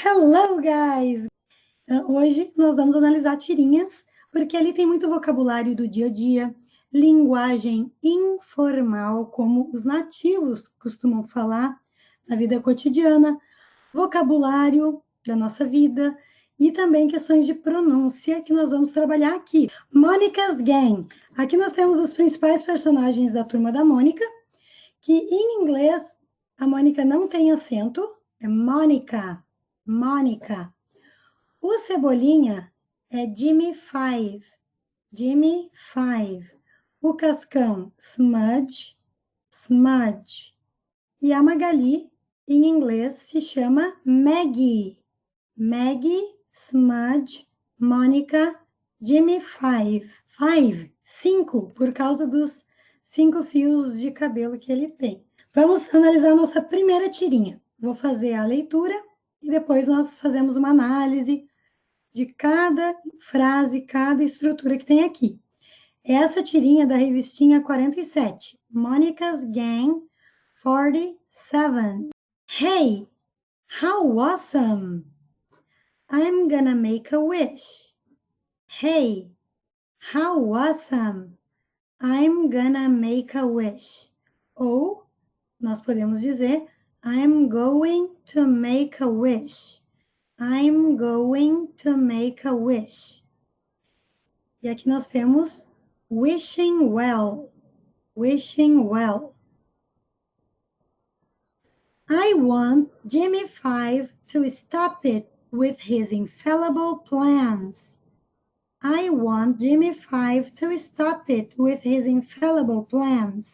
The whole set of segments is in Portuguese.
Hello, guys! Hoje nós vamos analisar tirinhas, porque ali tem muito vocabulário do dia a dia, linguagem informal, como os nativos costumam falar na vida cotidiana, vocabulário da nossa vida e também questões de pronúncia que nós vamos trabalhar aqui. Monica's Gang. Aqui nós temos os principais personagens da Turma da Mônica, que em inglês a Mônica não tem acento, é Mônica. Mônica. O Cebolinha é Jimmy Five. Jimmy Five. O Cascão, Smudge. Smudge. E a Magali, em inglês, se chama Maggie. Maggie, Smudge, Mônica, Jimmy Five. Five, 5, por causa dos 5 fios de cabelo que ele tem. Vamos analisar nossa primeira tirinha. Vou fazer a leitura e depois nós fazemos uma análise de cada frase, cada estrutura que tem aqui. Essa tirinha é da revistinha 47, Monica's Gang 47. Hey, how awesome! I'm gonna make a wish. Hey, how awesome! I'm gonna make a wish. Ou nós podemos dizer I'm going to make a wish. I'm going to make a wish. E aqui nós temos wishing well. Wishing well. I want Jimmy Five to stop it with his infallible plans. I want Jimmy Five to stop it with his infallible plans.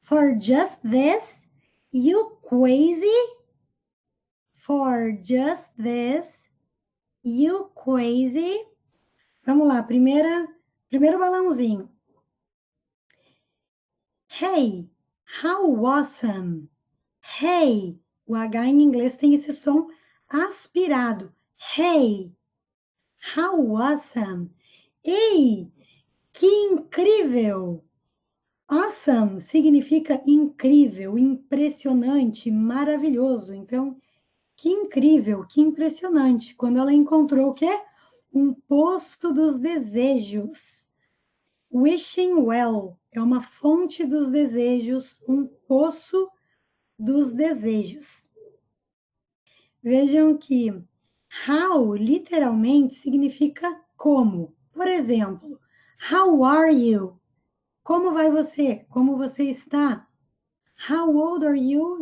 For just this, you crazy? For just this, you crazy? Vamos lá, primeiro balãozinho. Hey, how awesome! Hey, o H em inglês tem esse som aspirado. Hey, how awesome! Ei, que incrível! Awesome significa incrível, impressionante, maravilhoso. Então, que incrível, que impressionante. Quando ela encontrou o quê? Um poço dos desejos. Wishing well é uma fonte dos desejos, um poço dos desejos. Vejam que how literalmente significa como. Por exemplo, how are you? Como vai você? Como você está? How old are you?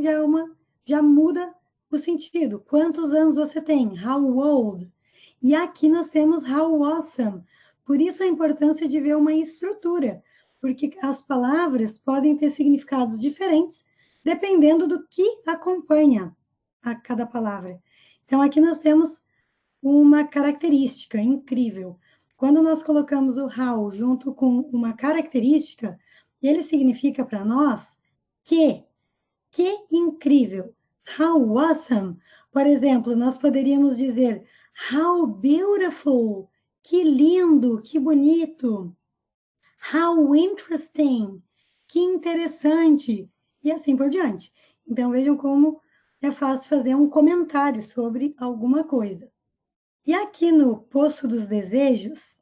Já muda o sentido. Quantos anos você tem? How old? E aqui nós temos how awesome. Por isso a importância de ver uma estrutura, porque as palavras podem ter significados diferentes dependendo do que acompanha a cada palavra. Então aqui nós temos uma característica incrível. Quando nós colocamos o how junto com uma característica, ele significa para nós que incrível, how awesome. Por exemplo, nós poderíamos dizer how beautiful, que lindo, que bonito. How interesting, que interessante, e assim por diante. Então vejam como é fácil fazer um comentário sobre alguma coisa. E aqui no Poço dos Desejos,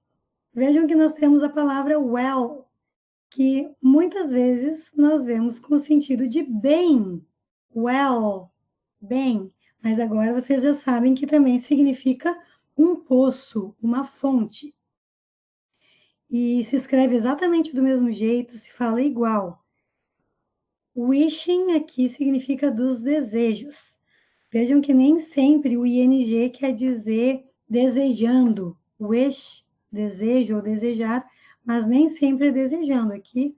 vejam que nós temos a palavra well, que muitas vezes nós vemos com o sentido de bem. Well, bem. Mas agora vocês já sabem que também significa um poço, uma fonte. E se escreve exatamente do mesmo jeito, se fala igual. Wishing aqui significa dos desejos. Vejam que nem sempre o ing quer dizer desejando. Wish, desejo ou desejar, mas nem sempre é desejando. Aqui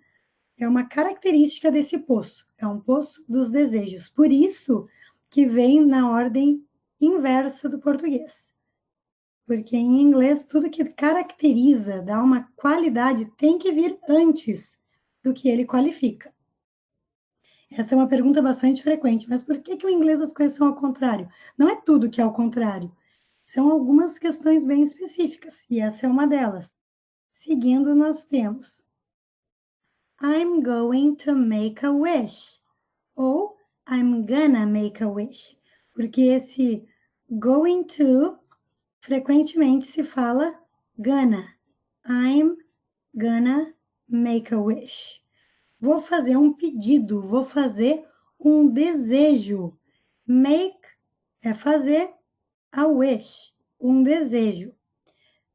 é uma característica desse poço. É um poço dos desejos. Por isso que vem na ordem inversa do português. Porque em inglês, tudo que caracteriza, dá uma qualidade, tem que vir antes do que ele qualifica. Essa é uma pergunta bastante frequente, mas por que o inglês as coisas são ao contrário? Não é tudo que é ao contrário. São algumas questões bem específicas, e essa é uma delas. Seguindo, nós temos I'm going to make a wish, ou I'm gonna make a wish, porque esse Going to, frequentemente se fala gonna. I'm gonna make a wish. Vou fazer um pedido, vou fazer um desejo. Make é fazer, a wish, um desejo.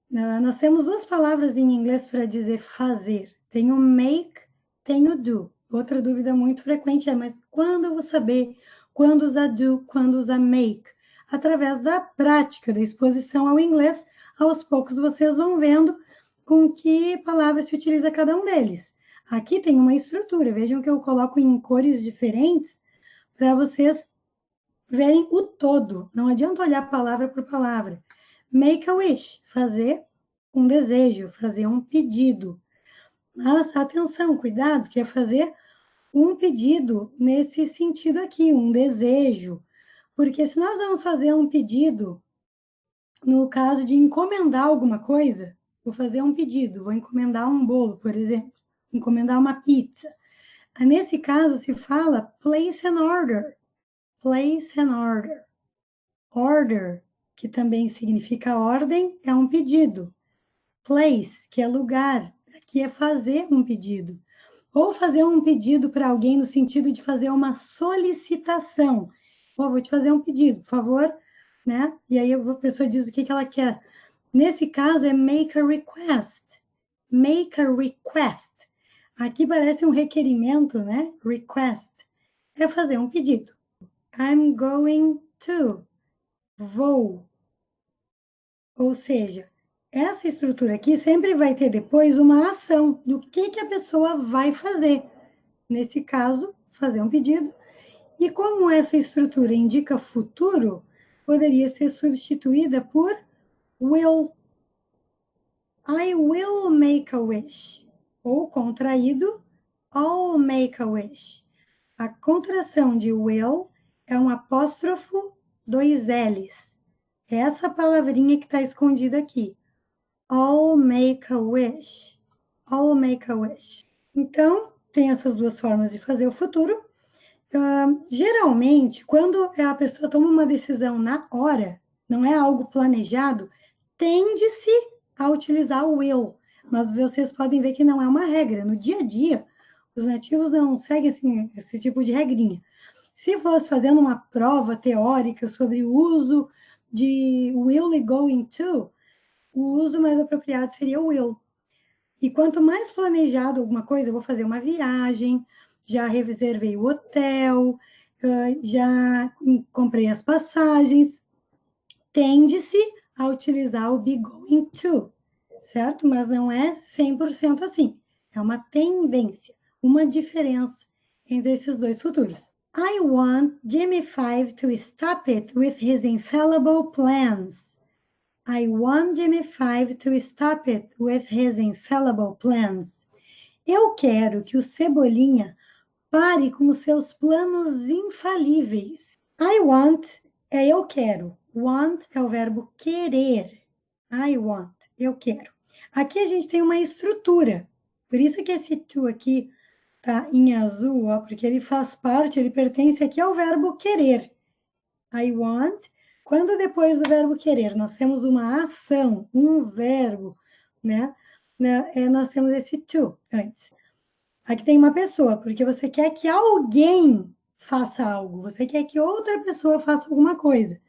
Nós temos duas palavras em inglês para dizer fazer. Tem o make, tem o do. Outra dúvida muito frequente é, mas quando eu vou saber quando usar do, quando usar make? Através da prática, da exposição ao inglês, aos poucos vocês vão vendo com que palavras se utiliza cada um deles. Aqui tem uma estrutura, vejam que eu coloco em cores diferentes para vocês verem o todo. Não adianta olhar palavra por palavra. Make a wish, fazer um desejo, fazer um pedido. Mas atenção, cuidado, que é fazer um pedido nesse sentido aqui, um desejo. Porque se nós vamos fazer um pedido, no caso de encomendar alguma coisa, vou fazer um pedido, vou encomendar um bolo, por exemplo, encomendar uma pizza. Nesse caso se fala place an order. Place an order. Order, que também significa ordem, é um pedido. Place, que é lugar, aqui é fazer um pedido. Ou fazer um pedido para alguém no sentido de fazer uma solicitação. Oh, vou te fazer um pedido, por favor, né? E aí a pessoa diz o que ela quer. Nesse caso é make a request. Make a request. Aqui parece um requerimento, né? Request. É fazer um pedido. I'm going to. Vou. Ou seja, essa estrutura aqui sempre vai ter depois uma ação do que a pessoa vai fazer. Nesse caso, fazer um pedido. E como essa estrutura indica futuro, poderia ser substituída por will. I will make a wish. Ou contraído, I'll make a wish. A contração de will é um apóstrofo, dois L's. É essa palavrinha que está escondida aqui. I'll make a wish. I'll make a wish. Então, tem essas duas formas de fazer o futuro. Geralmente, quando a pessoa toma uma decisão na hora, não é algo planejado, tende-se a utilizar o will. Mas vocês podem ver que não é uma regra. No dia a dia, os nativos não seguem assim, esse tipo de regrinha. Se fosse fazendo uma prova teórica sobre o uso de will e going to, o uso mais apropriado seria o will. E quanto mais planejado alguma coisa, eu vou fazer uma viagem, já reservei o hotel, já comprei as passagens, tende-se a utilizar o be going to, certo? Mas não é 100% assim. É uma tendência, uma diferença entre esses dois futuros. I want Jimmy Five to stop it with his infallible plans. I want Jimmy Five to stop it with his infallible plans. Eu quero que o Cebolinha pare com os seus planos infalíveis. I want é eu quero. Want é o verbo querer. I want, eu quero. Aqui a gente tem uma estrutura. Por isso que esse to aqui tá em azul, ó, porque ele faz parte, ele pertence aqui ao verbo querer. I want. Quando depois do verbo querer nós temos uma ação, um verbo, né? Nós temos esse to antes. Aqui tem uma pessoa, porque você quer que alguém faça algo, você quer que outra pessoa faça alguma coisa.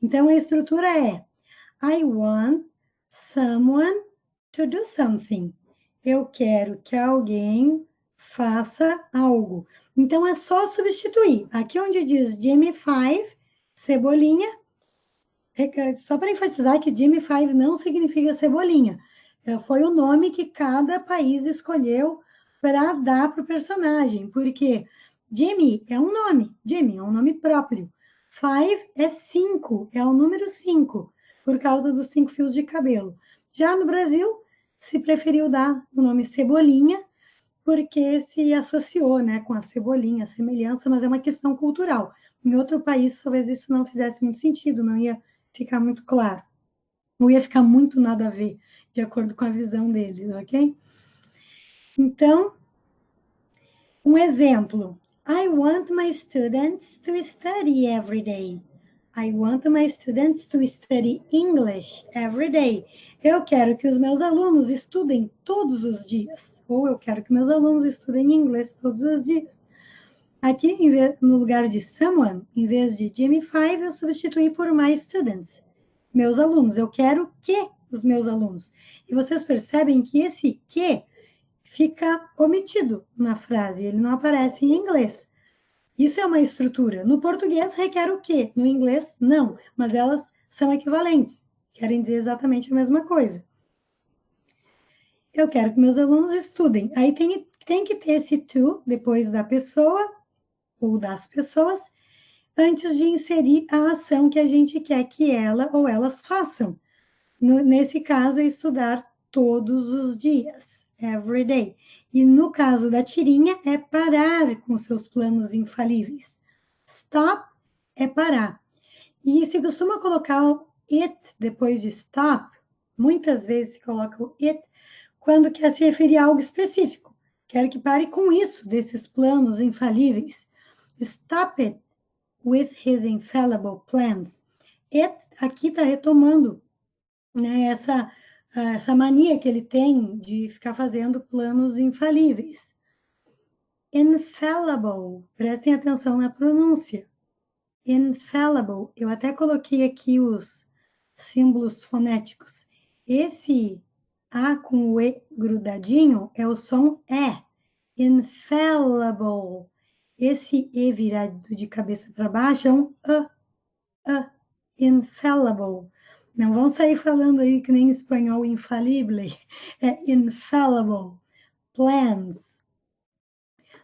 Então, a estrutura é I want someone to do something. Eu quero que alguém faça algo. Então, é só substituir. Aqui onde diz Jimmy Five, Cebolinha, só para enfatizar que Jimmy Five não significa Cebolinha. Foi o nome que cada país escolheu para dar para o personagem, porque Jimmy é um nome próprio. Five é 5, é o número 5, por causa dos 5 fios de cabelo. Já no Brasil, se preferiu dar o nome Cebolinha, porque se associou, né, com a cebolinha, a semelhança, mas é uma questão cultural. Em outro país, talvez isso não fizesse muito sentido, não ia ficar muito claro. Não ia ficar muito nada a ver, de acordo com a visão deles, ok? Então, um exemplo. I want my students to study every day. I want my students to study English every day. Eu quero que os meus alunos estudem todos os dias. Ou eu quero que meus alunos estudem inglês todos os dias. Aqui, no lugar de someone, em vez de Jimmy 5, eu substituí por my students. Meus alunos. Eu quero que os meus alunos. E vocês percebem que esse que fica omitido na frase. Ele não aparece em inglês. Isso é uma estrutura. No português requer o quê? No inglês, não. Mas elas são equivalentes. Querem dizer exatamente a mesma coisa. Eu quero que meus alunos estudem. Aí tem que ter esse to depois da pessoa ou das pessoas, antes de inserir a ação que a gente quer que ela ou elas façam. Nesse caso, é estudar todos os dias, every day. E no caso da tirinha, é parar com seus planos infalíveis. Stop é parar. E se costuma colocar o it depois de stop, muitas vezes se coloca o it quando quer se referir a algo específico. Quero que pare com isso, desses planos infalíveis. Stop it with his infallible plans. It aqui está retomando, né, essa mania que ele tem de ficar fazendo planos infalíveis. Infallible, prestem atenção na pronúncia. Infallible, eu até coloquei aqui os símbolos fonéticos. Esse A com o E grudadinho é o som E. Infallible. Esse E virado de cabeça para baixo é um A. Infallible. Não vão sair falando aí que nem em espanhol infalible. É infallible. Plans.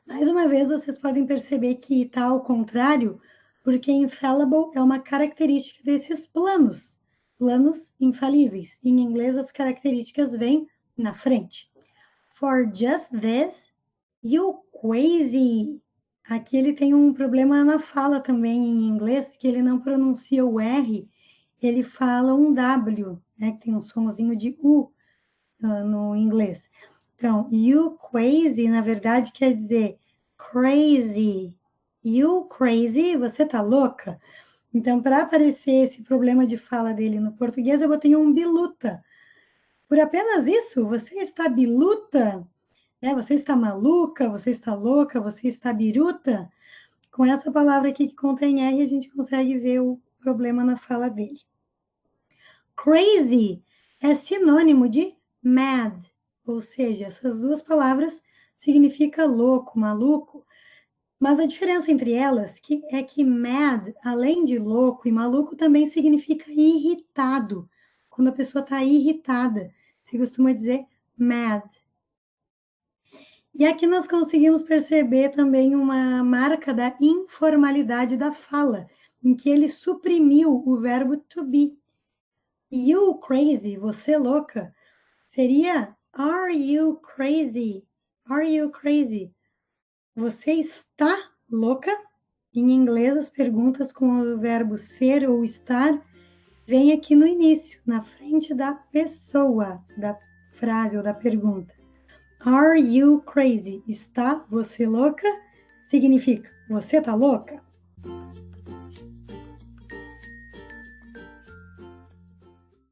Mais uma vez, vocês podem perceber que está ao contrário, porque infallible é uma característica desses planos. Planos infalíveis. Em inglês, as características vêm na frente. For just this, you crazy. Aqui ele tem um problema na fala também em inglês, que ele não pronuncia o R, ele fala um W, né, que tem um somzinho de U no inglês. Então, you crazy, na verdade, quer dizer crazy. You crazy, você tá louca? Então, para aparecer esse problema de fala dele no português, eu botei um biluta. Por apenas isso, você está biluta? Você está maluca, você está louca, você está biruta? Com essa palavra aqui que contém R, a gente consegue ver o problema na fala dele. Crazy é sinônimo de mad, ou seja, essas duas palavras significam louco, maluco, mas a diferença entre elas é que mad, além de louco e maluco, também significa irritado. Quando a pessoa está irritada, se costuma dizer mad. E aqui nós conseguimos perceber também uma marca da informalidade da fala, em que ele suprimiu o verbo to be. You crazy, você louca, seria are you crazy? Are you crazy? Você está louca? Em inglês, as perguntas com o verbo ser ou estar vêm aqui no início, na frente da pessoa, da frase ou da pergunta. Are you crazy? Está você louca? Significa, você tá louca?